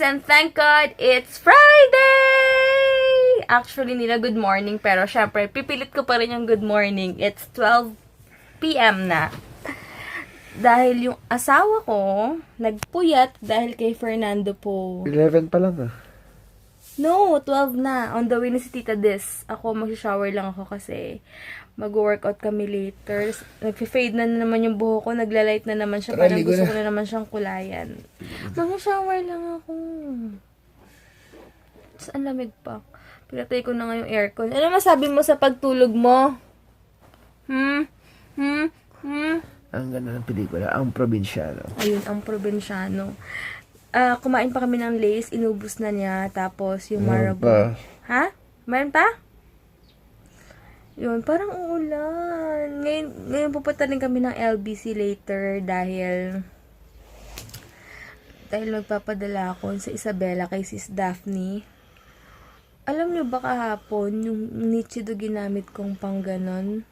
and thank God, it's Friday! Actually, nila good morning, pero syempre, pipilit ko pa rin yung good morning. It's 12 p.m. na. Dahil yung asawa ko, nagpuyat dahil kay Fernando po. 11 pa lang ah. No, 12 na. On the way na si Tita Des. Ako, mag-shower lang ako kasi mag-workout kami later. Nag-fade na naman yung buhok ko. Nagla-light na naman siya. Parang gusto ko na naman siyang kulayan. Mag-shower lang ako. Tapos ang lamig pa. Pinatay ko na nga yung aircon. Ano masabi mo sa pagtulog mo? Ang ganda ng pelikula, Ang Probinsyano. Ayun, Ang Probinsyano. Kumain pa kami ng Lay's, inubos na niya, tapos yung Marabou. Ha? Mayroon pa? Yun, parang uulan. Ngayon pupunta rin kami ng LBC later dahil magpapadala ako sa Isabela kay Sis Daphne. Alam niyo ba kahapon, yung Nichido ginamit kong pangganon?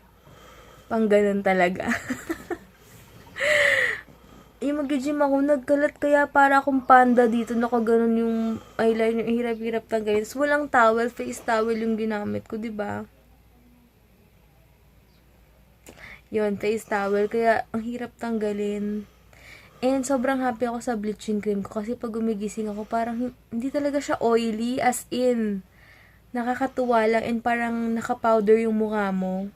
Pangganon talaga. Yung mag-gym ako, nagkalat kaya para akong panda dito, nakaganon yung eyeliner, hirap-hirap tanggalin. So, walang towel, face towel yung ginamit ko, diba? Yun, face towel, kaya ang hirap tanggalin. And sobrang happy ako sa bleaching cream ko kasi pag gumigising ako, parang hindi talaga siya oily, as in, nakakatuwa lang and parang naka-powder yung mukha mo.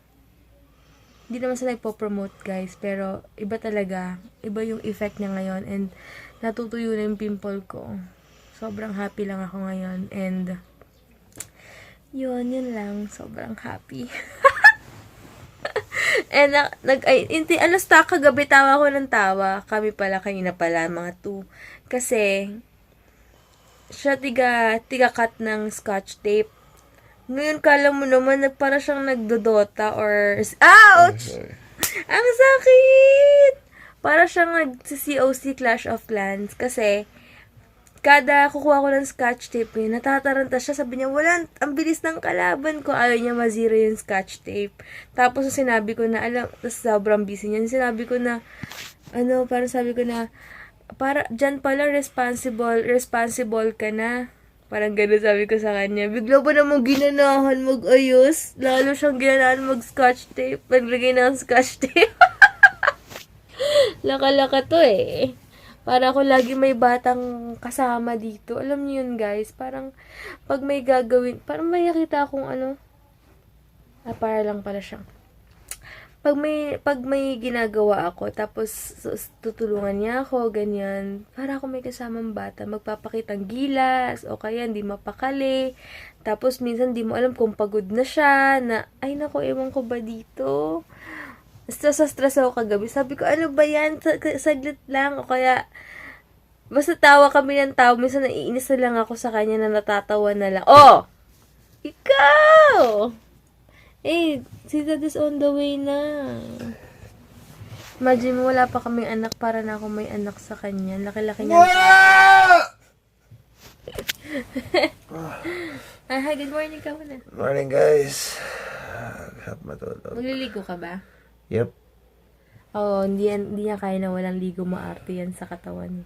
Hindi naman sa nagpo-promote guys, pero iba talaga. Iba yung effect niya ngayon and natutuyo na yung pimple ko. Sobrang happy lang ako ngayon and yun lang. Sobrang happy. And alas kagabi tawa ko ng tawa. Kami pala kanina pala mga 2. Kasi siya tiga cut ng scotch tape. Ngayon, kala mo naman, para siyang nagdodota or... Ouch! Ang sakit! Para siyang nag-COC Clash of Clans. Kasi, kada kukuha ko ng scotch tape niya, natataranta siya. Sabi niya, ang bilis ng kalaban ko. Ayaw niya ma-zero yung scotch tape. Tapos, sinabi ko na, sobrang busy niya. Sinabi ko na, parang sabi ko na, dyan pala, responsible ka na. Parang gano'n sabi ko sa kanya. Bigla pa namang ginanahan mag-ayos. Lalo siyang ginanahan mag-scotch tape. Maglagay ng scotch tape. Laka-laka to eh. Para ako lagi may batang kasama dito. Alam niyo yun guys. Parang pag may gagawin. Parang may nakita akong para lang pala siya. Pag may ginagawa ako, tapos tutulungan niya ako, ganyan. Para ako may kasamang bata, magpapakitang gilas, o kaya hindi mapakali. Tapos minsan di mo alam kung pagod na siya, na, ay naku, ewan ko ba dito? Stress ako kagabi. Sabi ko, ano ba yan? Saglit lang, o kaya, basta tawa kami ng tawa. Minsan naiinis na lang ako sa kanya na natatawa na lang. Oh! Ikaw! Eh, si Dad is on the way na. Imagine mo, wala pa kaming anak para na ako may anak sa kanya. Laki-laki niya. Hi, good morning ka muna. Morning guys. Harap matulog. Magliligo ka ba? Yep. Oo, hindi niya kaya na walang ligo, maarte yan sa katawan.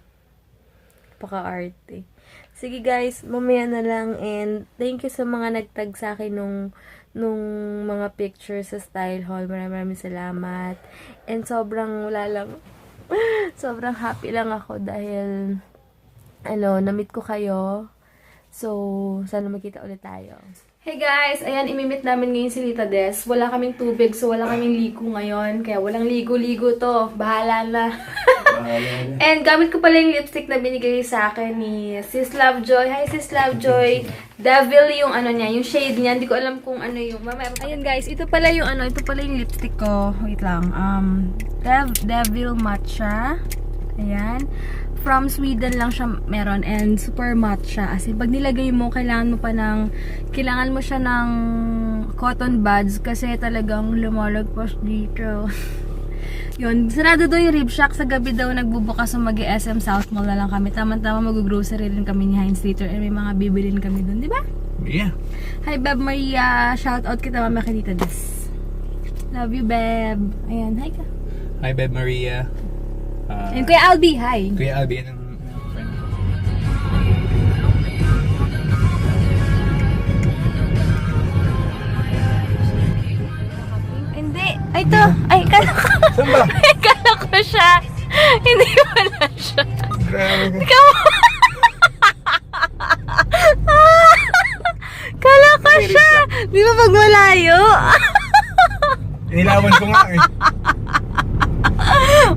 Paka-arte. Sige guys, mamaya na lang and thank you sa mga nagtag sa akin nung mga pictures sa Style Hall. Maraming salamat. And sobrang sobrang happy lang ako dahil na-meet ko kayo. So, sana magkita ulit tayo. Hey guys! Ayan, imimit namin ngayon si Tita Des. Wala kaming tubig, so wala kaming ligo ngayon. Kaya walang ligo-ligo to. Bahala na. And gamit ko pala yung lipstick na binigay sa akin ni Sis Lovejoy. Hi Sis Lovejoy! Devil yung niya, yung shade niya. Hindi ko alam kung ano yung... Ayun guys, ito pala yung lipstick ko. Wait lang. Devil Matcha. Ayan. From Sweden lang siya meron and super matte siya. As in, pag nilagay mo, kailangan mo siya ng cotton buds kasi talagang lumalagpas dito. Yun, sarado daw yung Rib Shack. Sa gabi daw nagbubukas ng mag-SM South Mall na lang kami. Tama-tama mag-grocery rin kami ni Heinz Theater and may mga bibilin kami dun, di ba? Yeah. Hi, Beb Maria. Shout out kita, Mama Kanita Des. Love you, Beb. Ayan, hi ka. Hi, Beb Maria. And Kuya Albi, hi. Kuya Albi, friend. Ay, to. Ay, kala ko. Saan ba? Ay, kala ko siya. Hindi wala siya. Grabe. Ikaw. Kala ko siya. Di ba pag malayo? Inilawan ko nga eh.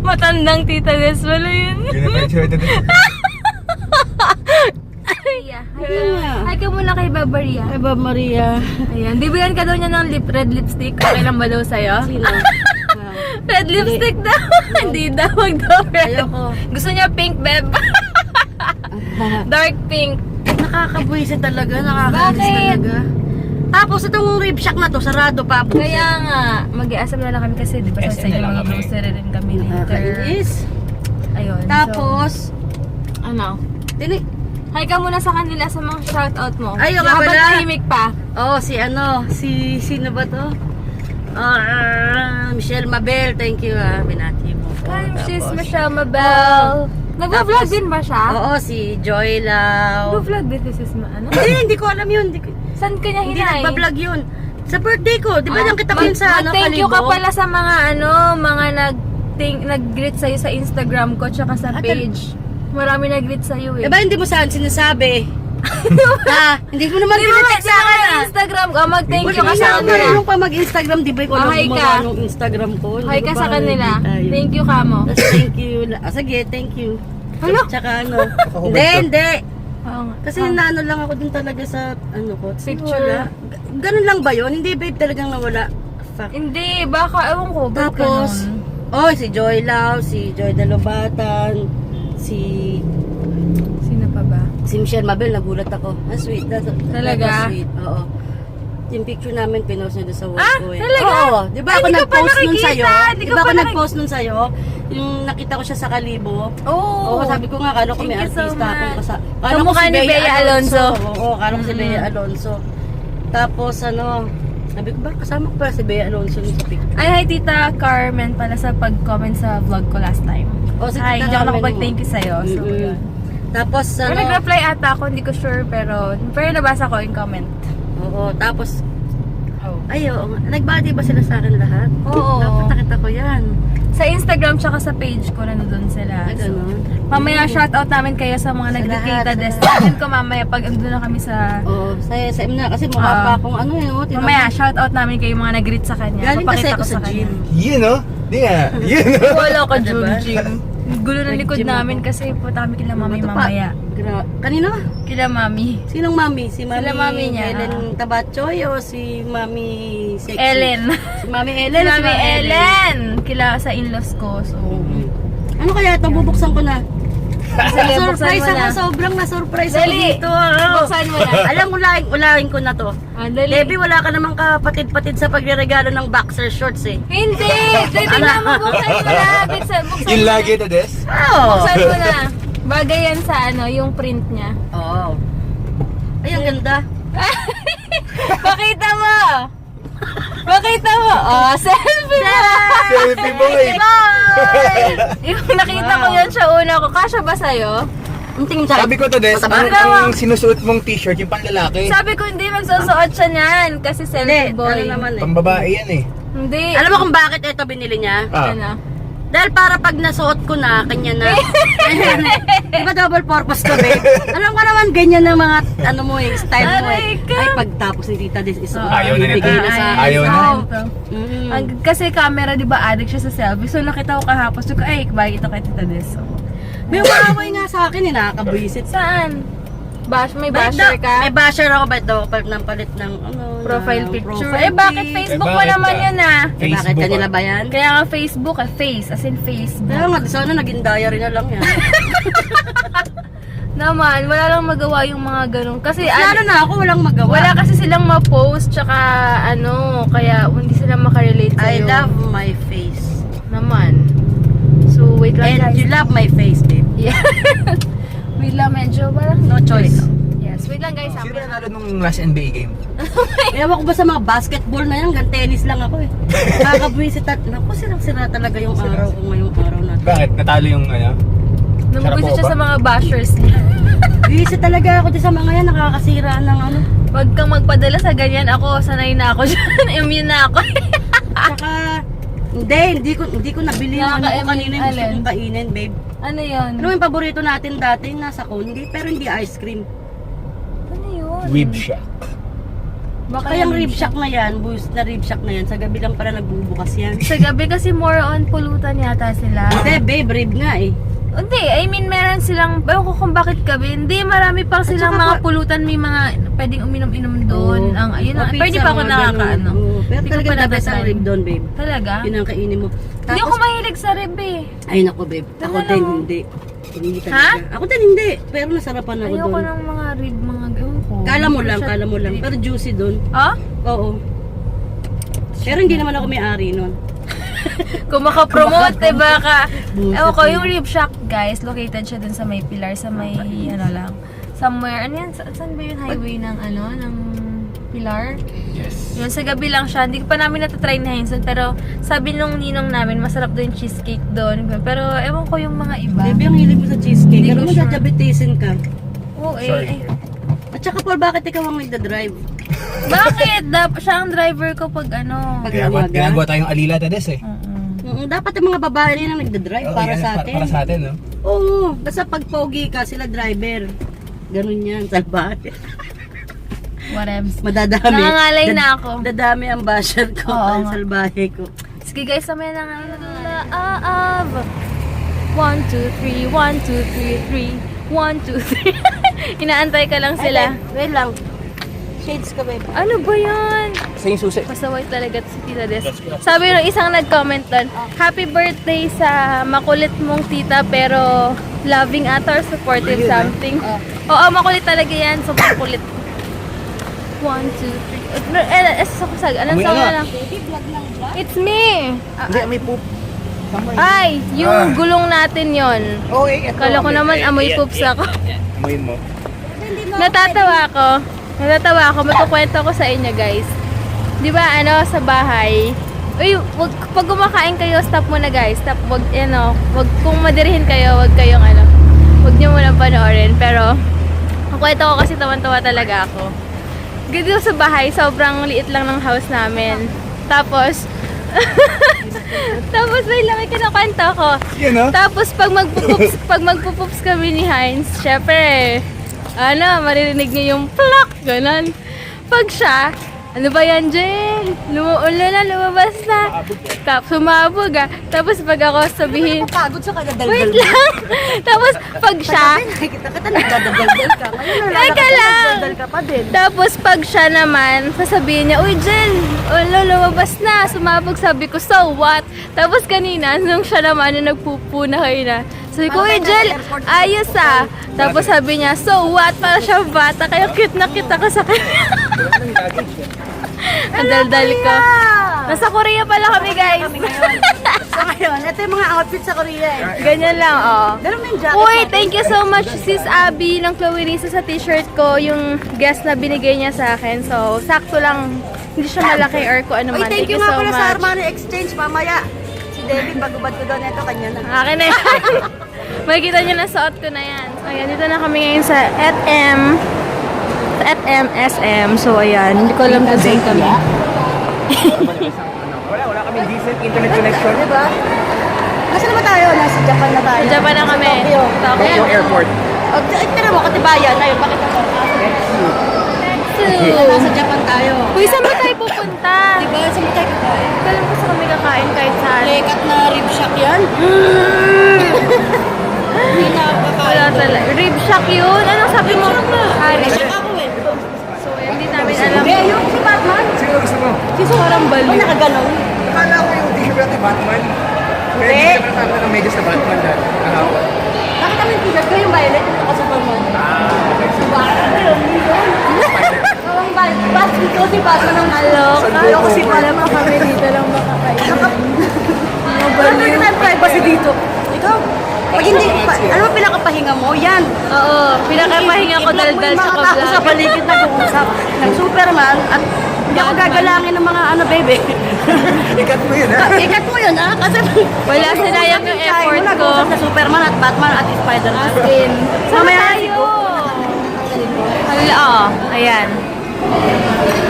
Matandang tita Des, wala yun. Pinapalitsyo ito din. Hi ka muna kay Babaria. Ay, Bob Maria. Ayan, bibilan ka daw niya ng red lipstick. Okay lang ba daw sa'yo? Sino? Red lipstick daw. Hindi daw, wag daw red. Ayoko. Gusto niya pink, beb. Dark pink. Nakakabuisit talaga, nakakainis Bakit? talaga. Tapos itong rib shack na to, sarado pa po. Kaya nga, mag-iasam na lang kami kasi, di ba sa inyo mga grocery rin kami later. Nakakainis. Ayun. Tapos, So, ano? tini... Hi ka muna sa kanila sa mga shoutout mo. Ay, yung nga Habang pala. tahimik pa. Oh, si sino ba to? Michelle Mabel, thank you binati mo. Hi, she's Tapos, Michelle Mabel. Nagpa-vlog Tapos, din ba siya? Oo, si Joy Lau. Nagpa-vlog din si sis ano? Hindi ko alam yun. Saan ka niya Hindi hinay? nagpa-vlog yun. Sa birthday ko, di ba yung kita ko yun sa Thank you Kalibo? ka pala sa mga mga nag-greet sa'yo sa Instagram ko tsaka sa page. Marami nag-greet sa'yo eh. Diba hindi mo saan sinasabi? Hindi mo naman Hindi mo pinag sa akin Instagram ka, mag-thank you ka Wala sa ko kanila. marunong pa mag-Instagram, di ba ikaw lang Hi gumawa ka. ng Instagram ko? Hindi Hi ko ka pa sa kanila. tayo. Thank you ka mo. Tapos thank you. Sige, thank you. Ano? Tsaka hindi. Oo nga. Kasi naano lang ako din talaga sa ko. Picture. Wala. Ganun lang ba yun? Hindi babe talagang nawala. Fuck. Hindi, baka, ewan ko, ba't Tapos, ganun? si Joy Lau, si Joy Dalobatan, si Sino pa ba? Michelle Mabel, nagulat ako. Sweet. Talaga? Sweet, oo. Yung picture namin, pinost niya doon sa wall ko. talaga? Oo. Di ba Ay, ako di ko pa nag-post nun nakikita. sa'yo? Di Di ko ba pa ako nag-post nun sa'yo? Yung nakita ko siya sa Kalibo. Oo. Oo, sabi ko nga, kala ko may Thank you so artista akong much. kala ko Kamukha ni Bea Alonso. Oo, kala ko si Bea Alonso. Tapos sabi ko ba, kasama ko pala si Bea Alonso yung sa picture. Ay, hi Tita Carmen pala sa pag-comment sa vlog ko last time. Oh, si Hi, Tita hindi ako Carmen nakapag-thank you sa'yo. So, Mm-mm. yun. Tapos Pero nag-reply ata ako, hindi ko sure, pero nabasa ko yung comment. oo, tapos Oh. ay, oo nga. Nagbati ba sila sa akin lahat? Oo. Dapat nakita ko yan. Sa Instagram tsaka sa page ko na doon sila. Ay, ganun. Mamaya shoutout namin kayo sa mga Sa nag-Kita lahat, Des. sa lahat. Sabihin ko mamaya pag andun na kami sa... Oo, sa na kasi mukha pa akong Mamaya shoutout namin kayo yung mga nag-greet sa kanya. Galing kasi Papakita ako ko sa kanya. gym. Yun no? Di nga. Yun no? Wala ka Ah, diba? gym. Gulo ng likod Nag-gym namin ako. kasi punta kami kila mami Bato pa. mamaya. Kanino? Kila mami. Sinong mami? Si mami, Sila mami niya. Helen Tabachoy o si mami Sexy? Ellen. Si mami Si Ellen. mami Ellen. Kila sa in-laws ko. So, Ano kaya ito? Bubuksan ko na. sige, buksan Surprise mo ako. na. Sobrang na-surprise ako Dali. dito. Buksan mo na. Alam mo, ulahin ko na to. Ah, dali. Debbie, wala ka namang kapatid-patid sa pagre-regalo ng boxer shorts eh. Hindi! Tingnan mo, buksan mo na. Buksan Yung mo lagi to, Des? Oo. Buksan mo na. Bagay yan sa yung print niya. Oo. Ay, ang ganda. Pakita mo! Pakita mo! Oh, selfie mo! Selfie boy! Yung nakita ko yan siya una ko. Kasya ba sa'yo? Ang tingin sa Sabi ko to, Des, ang sinusuot mong t-shirt, yung panlalaki. Sabi ko hindi magsusuot siya niyan. Kasi selfie boy. Ano naman eh. Pambabae yan eh. Hindi. Alam mo kung bakit ito binili niya? Ano? Dahil para pag nasuot ko na, kanya na. Di ba double purpose ko, babe? Alam ko naman, ganyan ng mga, mo style mo Aray ka. Ay, pagtapos ni Tita Des, Ayaw na nito. ibigay na sa Ayaw na. Kasi camera, di ba, addict siya sa selfie. So, nakita ko kahapon. So, ay, bagay ito kay Tita Des. So, May umaway nga sa akin, nakakabwisit. saan? May Bakit basher daw- ka? May basher ako, ba't daw palit ng palit ng Profile ng picture. profile Bakit pic? Facebook Eh, mo bakit naman ba? yun ah? Bakit Facebook kanila ah. ba yan? Kaya nga Facebook, face, as in Facebook. Kaya nga, sana naging diary na lang yan. Naman, wala lang magawa yung mga ganun. Kasi Lalo na ako, walang magawa. wala kasi silang ma-post, tsaka kaya hindi sila makarelate I sa'yo. love my face. Naman. So, wait lang And guys. you love my face, babe. Yeah. Wait lang, medyo parang... No choice. Yes, wait lang guys. Sino nanalo nung last NBA game? Ewan ko ba sa mga basketball na yan, tennis lang ako eh. Nakakabwisit at, naku, sirang-sira talaga yung araw ko ngayong araw na. Bakit? Natalo yung Namagusit siya Sharapova? sa mga bashers niya. Busy talaga ako dyan sa mga yan, nakakasira ng Huwag kang magpadala sa ganyan. Ako, sanay na ako dyan. Immune na ako. Tsaka, Hindi ko nabili yung ano ko kanina yung gusto Alin? kong kainin, babe. Ano yun? Ano yung paborito natin dati? Nasa cone, pero hindi ice cream. Ano yun? Rib Shack. Baka Kaya yung yung rib shack na yan, boost na rib shack na yan, sa gabi lang para nagbubukas yan. Sa gabi kasi more on pulutan yata sila. Hindi, babe, rib nga eh. Hindi, I mean meron silang, ewan ko kung bakit gabi, hindi marami pang silang saka mga pulutan, may mga pwedeng uminom-inom doon. Oo. Ang, ayun, O, pwede pizza, pa ako mga nakakaano. ganun. Oo, pero Hindi ko talaga pa the best ang natatry. rib doon, babe. Talaga? Yun ang kainin mo. Hindi ako mahilig sa rib eh. Ay nako, babe. Ako Wala din, lang. hindi. Hindi talaga. Ha? Ako din hindi. Pero nasarapan ako Ayoko doon. ng mga rib, mga ewan ko. Kala mo lang, Siya- kala mo lang. Pero juicy doon. Ah? Oo. Pero hindi naman ako may-ari nun. Kung makapromote, eh baka. Buset Ewan ko, yun. yung rib shack, guys, located siya dun sa may pilar, sa may, ano lang, somewhere, ano yan, saan ba yung highway ng, ano, ng pilar? Yes. Yun, sa gabi lang siya. Hindi ko pa namin natatry na Heinsohn, pero sabi nung ninong namin, masarap doon yung cheesecake doon. Pero ewan ko yung mga iba. Babe, ang hilig mo sa cheesecake. Hindi Pero ko mo sure. diabetisin ka. Oo, Sorry. At saka Paul, bakit ikaw ang nagda-drive? Bakit? Siya ang driver ko pag ano. Pag Ginagawa, umaga? ginagawa tayong alila tades eh. Dapat yung mga babae rin ang nagda-drive Oo, para yan, sa atin. Para sa atin, no? Oo, basta pag pogi ka, sila driver. Ganun yan, salbahe. Whatevs. Madadami. Nangangalay na ako. Dadami ang basher ko, Oo ang nga. salbahe ko. Sige guys, samaya na nga. 1, 2, 3, 1, 2, 3, 3. 1, 2, 3. Inaantay ka lang sila. Wait lang. Shades ka, babe. Ano ba yan? Sa yung susi. Pasaway talaga si Tita Des. Sabi ng isang nag-comment doon, happy birthday sa makulit mong tita pero loving ata or supportive something. Oo, makulit talaga yan. Sobrang kulit. 1, 2, 3. Anong Amoy sabi ano? lang? It's me! Hindi, may poop. Ay, yung gulong natin yon. Oh, ito. Kala ko naman amoy poops ako. Amoyin mo. Natatawa ako. Magkukwento ko sa inyo, guys. 'Di ba ano sa bahay? Uy, pag kumakain kayo, stop muna, guys. Stop, wag kung madirihin kayo, wag niyo muna panoorin. Pero ang kwento ko kasi tawan-tawa talaga ako. Dito sa bahay, sobrang liit lang ng house namin. Tapos wait lang, may kinakwento ko. Yun, no? Tapos pag magpupups kami ni Heinz, syempre, maririnig niyo yung plak, ganun. Pag siya, ano ba yan, Jen? Lumabas na. Tapos sumabog ah. Tapos pag ako sabihin, Pagod sa kadadaldal. wait lang. Tapos pag siya, Nakikita kita nagdadaldal ka. Ngayon Teka lang. nagdadaldal ka pa din. tapos pag siya naman, sasabihin niya, uy Jen, lumabas na. Sumabog, sabi ko, so what? Tapos kanina, nung siya naman, yung nagpupo na kayo na, sabi ko, uy Jel, ayos ah. Tapos sabi niya, so what? Para siya bata, kaya cute na cute ako sa kanya. Ang daldal ko. Nasa Korea pala kami, guys. So ngayon, ito yung mga outfit sa Korea eh. Ganyan lang, oh. Dala mo yung jacket. Uy, thank you so much, Sis Abby ng Chloe Risa sa t-shirt ko. Yung guest na binigay niya sa akin. So, sakto lang. Hindi siya malaki or kung ano Uy, man. thank you nga so pala sa much. Armani Exchange mamaya. Si David, pagubad ko doon, ito kanya na. Akin na yan. Makikita nyo na suot ko na yan. Ayan, dito na kami ngayon sa SM. Sa SM. So, ayan. Hindi ko alam kung saan kami. Wala kami decent internet connection. Diba? Nasa naman tayo? Nasa Japan na tayo. Sa Japan na kami. Tokyo. Tokyo Airport. Ay, tira mo, Katibayan. Ayun, bakit ako? Nasa Japan tayo. Uy, saan ba tayo pupunta? Diba? Saan mo tayo kakain? Hindi ko alam kung saan kami kakain kahit saan. Lekat na rib shack yan. Hindi na kakain. Wala talaga. Rib shack yun? Anong sabi mo? Rib Shack shack. ako eh. So, hindi namin alam. Hindi, yung si Batman. Sino gusto mo? Si Sorang Ba't Bali. nakaganon? Akala ko yung t-shirt natin Batman. Pero Hindi. hindi naman natin ng medyas na Batman dahil kahapon. Bakit kami yung t-shirt ko yung violet yung naka-Superman? Ang Batman, ikaw si Batman ang Aloka. Ako si Alam mo kami dito lang makakain. Ano ba yung privacy dito? Ikaw? Pag hindi, ano ba pinakapahinga mo? Yan. Oo, pinakapahinga ko daldal sa Yung mga tao sa vlog. paligid nag-uusap ng Superman at hindi ako gagalangin ng mga ano, baby. Ikat mo yun, ha? Ikat mo yun, ah, kasi Wala sinayang yung effort ko. Nag-uusap na Superman at Batman at Spider-Man. As in. Sama Mamaya tayo. Hala, ayan.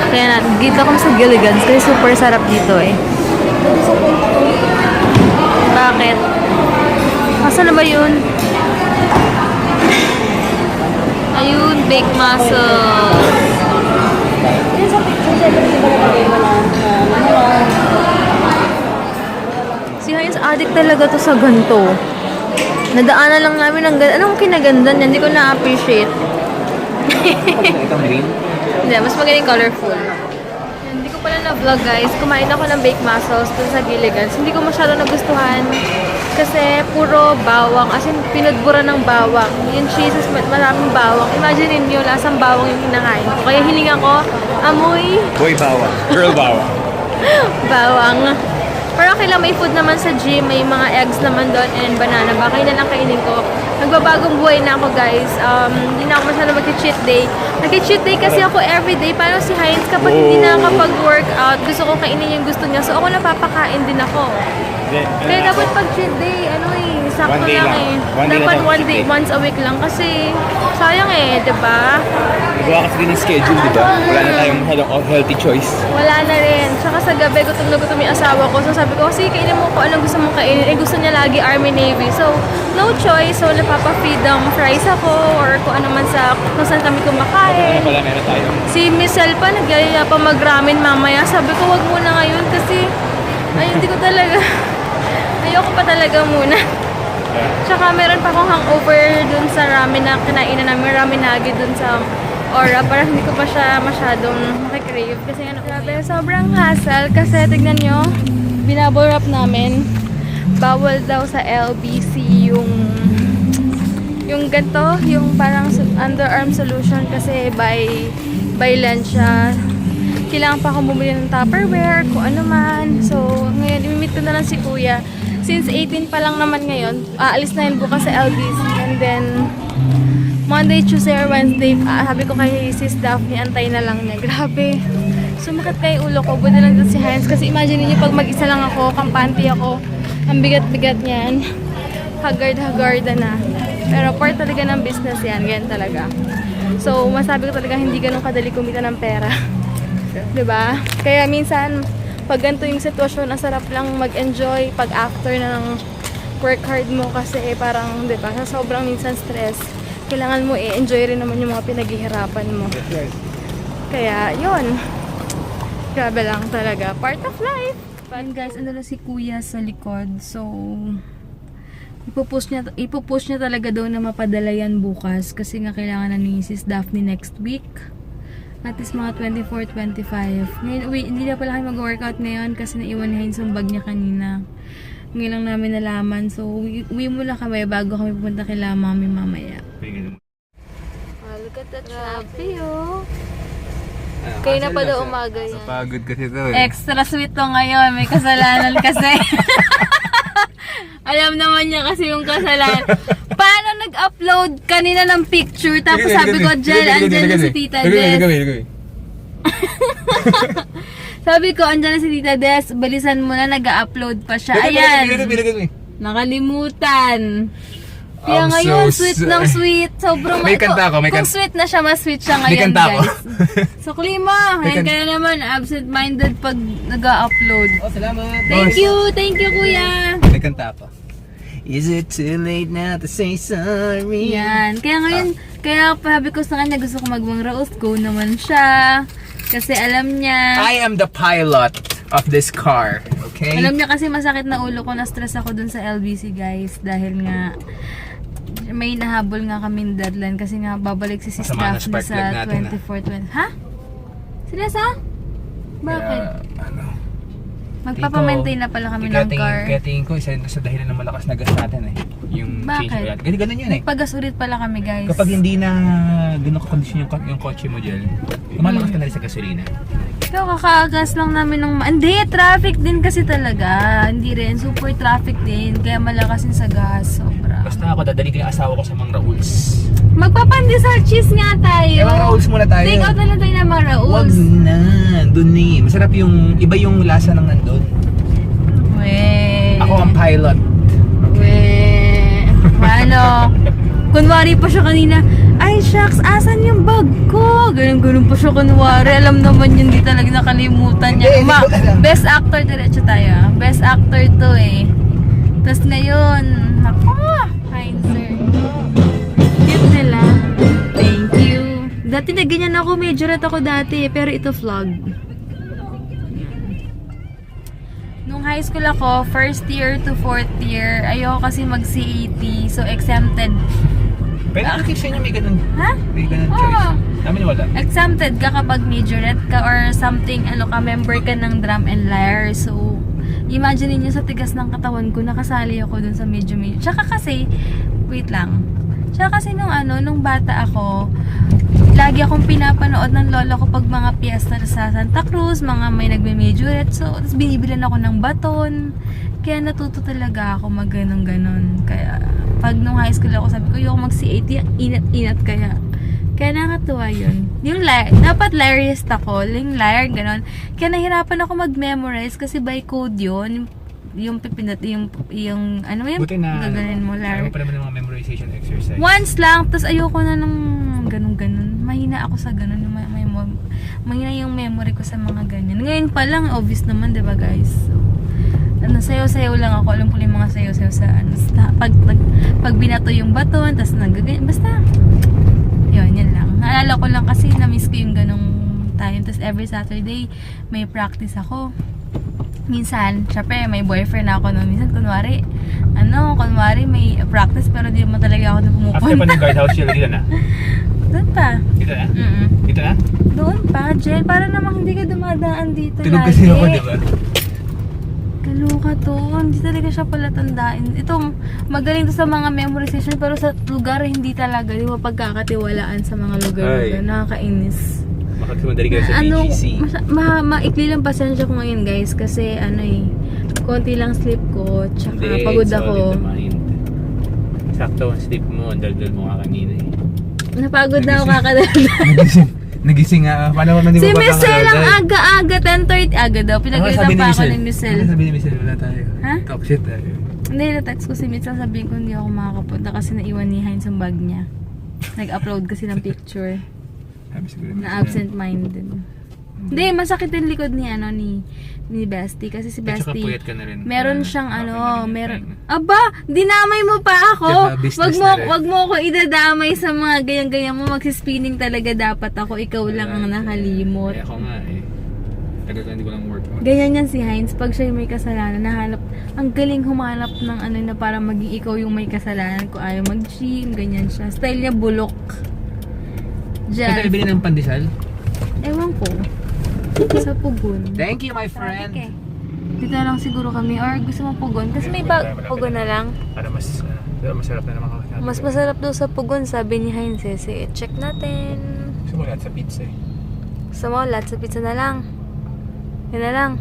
Kaya na, dito kami sa Gilligan's kasi super sarap dito eh. Bakit? Asa na ba yun? Ayun, baked mussels. Yun sa picture, syempre, di ba nalagay mo lang Si Heinz, addict talaga to sa ganito. Nadaanan lang namin ng ganito. Anong kinaganda niya? Hindi ko na-appreciate. Itong green. Hindi, mas magaling colorful. Hindi ko pala na-vlog guys. Kumain ako ng baked mussels dun sa Gilligan's. Hindi ko masyado nagustuhan. Kasi puro bawang. As in, pinudbura ng bawang. Yung cheeses, maraming bawang. Imagine niyo, lasang bawang yung kinakain ko. Kaya hininga ko, amoy Boy bawang. Girl bawang. bawang. Pero okay lang, may food naman sa gym. May mga eggs naman doon and banana. Baka yun na lang kainin ko. Nagbabagong buhay na ako guys. Hindi na ako masyado mag-cheat day. Nag-cheat day kasi ako everyday. Paano si Heinz kapag hindi na kapag-workout, gusto ko kainin yung gusto niya. So ako napapakain din ako. Kaya dapat pag cheat day, sakto One day lang lang. eh. One day Dapat lang one cheat day, day. once a week lang. Kasi sayang eh, diba? Nagawa kasi din yung schedule, di ba? Wala na tayong healthy choice. Wala na rin. Tsaka sa gabi, gutom na gutom yung asawa ko. So sabi ko, sige, kainin mo ko anong gusto mong kainin. Eh, gusto niya lagi Army Navy. So, no choice. So, napapa-feed fries ako or kung ano man sa kung saan kami kumakain. Wala meron tayo. Si Miss El pa, nagyaya pa mag-ramen mamaya. Sabi ko, wag muna ngayon kasi hindi ko talaga. Ayoko pa talaga muna. Tsaka meron pa akong hangover dun sa ramen na kinainan namin, ramen-nagi dun sa Aura. Parang hindi ko pa siya masyadong makikrave. Kasi grabe, sobrang hassle. Kasi tignan nyo, binubble wrap namin. Bawal daw sa LBC yung ganito, yung parang underarm solution kasi by lunch siya. Kailangan pa akong bumili ng Tupperware, kung ano man. So, ngayon, imimit ko na lang si Kuya. Since 18 pa lang naman ngayon, aalis na yun bukas sa LBC. And then, Monday, Tuesday, or Wednesday, sabi ko kay Sis Daphne, antay na lang niya. Grabe. Sumakit kay ulo ko. Buti lang dun si Heinz. Kasi imagine niyo pag mag-isa lang ako, kampante ako, ang bigat-bigat niyan. Haggard-haggarda na. Pero part talaga ng business yan. Ganyan talaga. So, masabi ko talaga hindi ganun kadali kumita ng pera. 'Di ba? Kaya minsan, pag ganito yung sitwasyon, ang sarap lang mag-enjoy pag after na ng work hard mo kasi parang, 'di ba, sa sobrang minsan stress, kailangan mo i-enjoy rin naman yung mga pinaghihirapan mo. Kaya, yun. Grabe lang talaga. Part of life. Fun guys, ano na si Kuya sa likod. So, ipupush niya talaga daw na mapadala yan bukas kasi nga kailangan na ni Sis Daphne next week. At least mga 24, 25. Ngayon, hindi na pala kayo mag-workout ngayon kasi naiwan ni Heinz yung bag niya kanina. Ngayon lang namin nalaman. So, uwi muna kami bago kami pupunta kay La Mami mamaya. Look at the traffic, oh. Kayo na pa daw umaga yan. Pagod kasi ito eh. Extra sweet to ngayon. May kasalanan kasi. Alam naman niya kasi yung kasalanan. Paano nag-upload kanina ng picture tapos sabi ko, Jel, andyan na si Tita Des. Sabi ko, andyan na si Tita Des. Balisan mo na, nag-upload pa siya. Ayan. Nakalimutan. Kaya I'm ngayon, so sweet sad. ng sweet. Sobrang May kanta ako, may Kung kanta. sweet na siya, mas sweet siya May ngayon, kanta ako. guys. So, Klima, May ngayon ka na naman, absent-minded pag nag-upload. Oh, salamat. Thank you, kuya. May kanta ako. Is it too late now to say sorry? Yan. Kaya ngayon, kaya sabi ko sa kanya, gusto ko magwang Raos. Go naman siya. Kasi alam niya. I am the pilot of this car, okay? Alam niya kasi masakit na ulo ko, na-stress ako dun sa LBC, guys. Dahil nga, may nahabol nga kaming deadline kasi nga babalik si Sis Masama na Daphne spark plug sa natin, 24-20. Ha? Seryoso? Bakit? Ano? Magpapamaintain na pala kami ng car. Kaya tingin ko, isa sa dahilan ng malakas na gas natin eh. Yung Bakit? change oil. Ganun yun eh. Pagas ulit pala kami, guys. Kapag hindi na ganun kakondisyon yung kotse mo dyan, lumalakas ka na rin sa gasolina. Pero kakaagas lang namin ng... Hindi, traffic din kasi talaga. Hindi rin, super traffic din. Kaya malakas din sa gas. Sobra. Basta ako, dadali ko yung asawa ko sa Mang Raoul's. Magpapandesal cheese nga tayo. Eh, Mang Raoul's muna tayo. Take out na lang tayo ng Mang Wag Raoul's. na, dun eh. Masarap yung, iba yung lasa ng nandun. Weh. Ako ang pilot. Weh. Ano? Kunwari pa siya kanina, ay shucks, asan yung bag ko? Ganun pa siya kunwari. Alam naman yun, di talaga nakalimutan niya. Best actor, diretso tayo. Best actor to eh. Tapos ngayon, nako, Heinzer. Cute nila. Thank you. Dati na ganyan ako, medyo red ako dati, pero ito vlog. Nung high school ako, first year to fourth year, ayoko kasi mag-CET, so exempted. Pwede natin sa inyo may ganun. Ha? May ganun Oo. choice. Namin wala. Exempted ka kapag majorette ka or something, member ka ng drum and lyre. So, imagine niyo sa tigas ng katawan ko, nakasali ako dun sa medyo. Tsaka kasi, wait lang. Tsaka kasi nung bata ako, lagi akong pinapanood ng lolo ko pag mga piyesta sa Santa Cruz, mga may nagme-majorette. So, tapos binibilan ako ng baton. Kaya natuto talaga ako mag ganon. Kaya, pag nung high school ako, sabi ko, yung mag-CAT, inat-inat kaya. Kaya nakatuwa yun. Yung dapat lyreist ako, yung lyre, ganon. Kaya nahirapan ako mag-memorize kasi by code yun. Yung pipindot, yung ano yun? Buti na, Gaganin mo, lyre. ayaw pa naman ng mga memorization exercise. Once lang, tapos ayoko na nung ganun-ganun. Mahina ako sa ganun. Mahina yung memory ko sa mga ganyan. Ngayon pa lang, obvious naman, diba guys? So, sayaw-sayaw lang ako. Alam ko yung mga sayaw-sayaw sa pag binato yung baton, tapos nagaganyan. Basta, yun lang. Naalala ko lang kasi na-miss ko yung ganung time. Tapos every Saturday, may practice ako. Minsan, syempre, may boyfriend ako noon. Minsan, kunwari may practice pero di mo talaga ako na After pa pumupunta. ng guardhouse yun, dito na? Doon pa. Dito na? Mm-mm. Dito na? Doon pa, Jel. Para namang hindi ka dumadaan dito Tulog lagi. kasi ako, diba? Kaluka to. Hindi talaga siya pala tandaan. Ito, magaling to sa mga memorization pero sa lugar, hindi talaga. Di mo pagkakatiwalaan sa mga lugar. Ay. Nakakainis. Makagsumadali kayo sa BGC. Maikli lang pasensya ko ngayon guys kasi konti lang sleep ko tsaka Hindi, pagod it's all ako. in the mind. Sakto ang sleep mo, ang daldal mo nga kanina eh. Napagod na ako kakadala. Nagising nga, paano naman di Si mo Michelle ang aga-aga, 10:30. Aga daw, pinagalitan pa ako ni Michelle. Ano sabi ni Michelle? Wala tayo. Ha? Talk shit tayo. Hindi, na-text ko si Michelle, sabihin ko hindi ako makakapunta kasi naiwan ni Heinz ang bag niya. Nag-upload kasi ng picture Sabi siguro. na absent-minded. Hindi, masakit yung likod ni ni Bestie kasi si At saka Bestie puyat ka na rin. meron siyang meron. Aba, dinamay mo pa ako. Tsaka business na rin. Wag mo ako idadamay sa mga ganyan-ganyan mo. Magsispinning talaga dapat ako. Ikaw lang ang nakalimot. Ako nga eh. Tagal hindi ko lang work. Ganyan yan si Heinz. Pag siya may kasalanan, ang galing humanap ng na para maging ikaw yung may kasalanan. Kung ayaw mag-gym, ganyan siya. Style niya bulok. Kaya tayo Diyan. bilhin ng pandesal? Ewan ko. Sa Pugon. Thank you my friend. Okay. Dito na lang siguro kami. Or gusto mo Pugon? Kasi may Pugon na lang. Para masarap na naman kakain. Mas masarap daw sa Pugon, sabi ni Heinz. Sige, check natin. Sumulat sa pizza eh. Gusto mo, lahat sa pizza na lang. Yan na lang.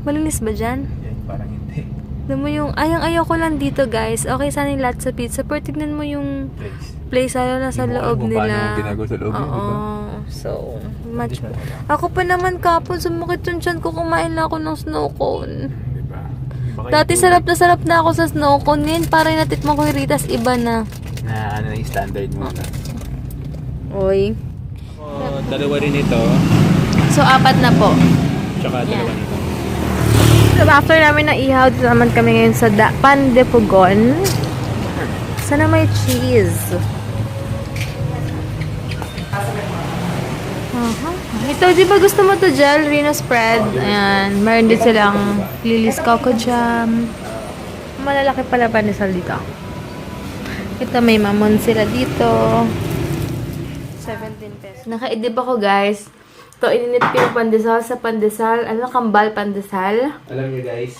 Malinis ba dyan? Yan, parang hindi. Tignan mo yung, ayaw ko lang dito guys. Okay, sana yung lahat sa pizza. Pero tignan mo yung place na sa loob nila. Ginagawa sa loob Oo. diba? So, much. Ako pa naman kapon, sumakit yung tiyan ko. Kumain na ako ng snow cone. Diba? Dati sarap na ako sa snow cone. Ngayon, parang natikman ko yung Ritas, iba na. Na ano na yung standard mo na. Oy. Dalawa rin ito. So, 4 na po. Tsaka dalawa nito. So, after namin na ihaw, dito naman kami ngayon sa Pan de Pugon. Sana may cheese. Ito, di ba gusto mo to gel? Reno spread. Ayan. Meron din silang Lily's Coco Jam. Malalaki pala pandesal dito. Ito, may mamon sila dito. 17 pesos. Naka-idip ako, guys. Ito, ininit ko yung pandesal sa pandesal. Ano, kambal pandesal. Alam niyo guys,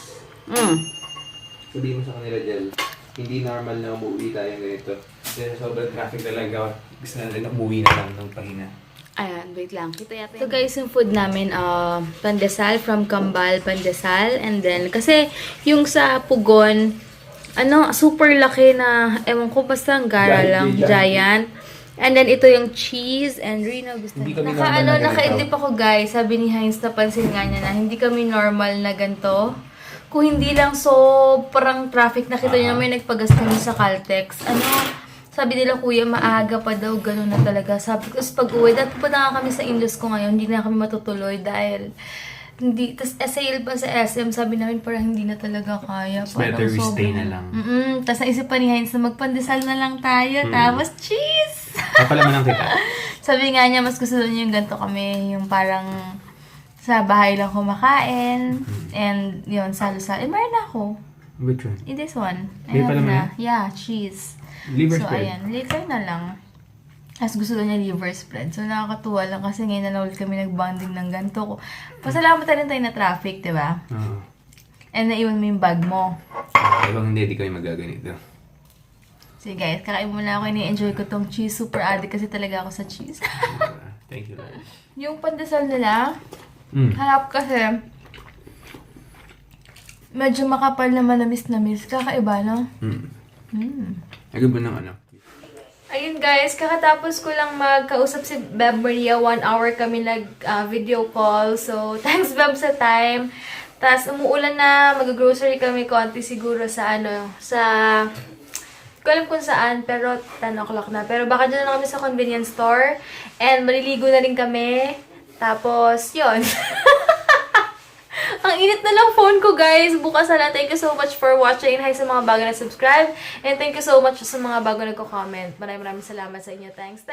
sabihin mo sa kanila Jel, hindi normal na umuwi tayo ganito. Kasi sobrang traffic talaga. Gusto na rin umuwi na lang ng pahinga. Ayan, wait lang. Kita yata. So guys, yung food namin, pandesal from Kambal Pandesal. And then, kasi yung sa Pugon, super laki na, ewan ko, basta ang gara lang, giant. And then, ito yung cheese and Reno gusto Hindi kami niya. normal na Naka-edip ako guys. Sabi ni Heinz, napansin nga niya na hindi kami normal na ganito. Kung hindi lang sobrang traffic, nakita niyo may nagpagas kami sa Caltex. Sabi nila, kuya, maaga pa daw, gano'n na talaga. Sabi ko, pag uwi, dati pa na nga kami sa Indus ko ngayon, hindi na kami matutuloy dahil hindi, tas sale pa sa SM, sabi namin parang hindi na talaga kaya. Better we stay na lang. Tapos naisip pa ni Heinz na magpandesal na lang tayo, tapos cheese! Papalaman lang kita. Sabi nga niya, mas gusto niya yung ganito kami, yung parang sa bahay lang kumakain, and yun, salo-salo. Meron na ako. Which one? In this one. May Ayan palaman na. yan? Yeah, cheese. Liver So, spread. ayan. Later na lang. Tapos gusto daw niya liver spread. So, nakakatuwa lang kasi ngayon na ulit kami nag-bonding ng ganito. Pasalamat rin tayo na traffic, di ba? Oo. And naiwan mo yung bag mo. Ibang hindi kami magaganito. Sige guys, kakain muna ako. Ini-enjoy ko tong cheese. Super addict kasi talaga ako sa cheese. Thank you, Lord. Yung pandesal nila, Mm. harap kasi, medyo makapal na manamis-namis. Kakaiba, no? Agad ba ng ano? Ayun guys, kakatapos ko lang magkausap si Beb Maria. 1 hour kami nag-video call. So, thanks Beb sa time. Tapos, umuulan na. Mag-grocery kami konti siguro sa hindi ko alam kung saan, pero 10 o'clock na. Pero baka dyan na kami sa convenience store. And maliligo na rin kami. Tapos, yun. Ang init na lang phone ko, guys. Bukas na lang. Thank you so much for watching. Hi sa mga bago na subscribe. And thank you so much sa mga bago nagko-comment. Maraming salamat sa inyo. Thanks.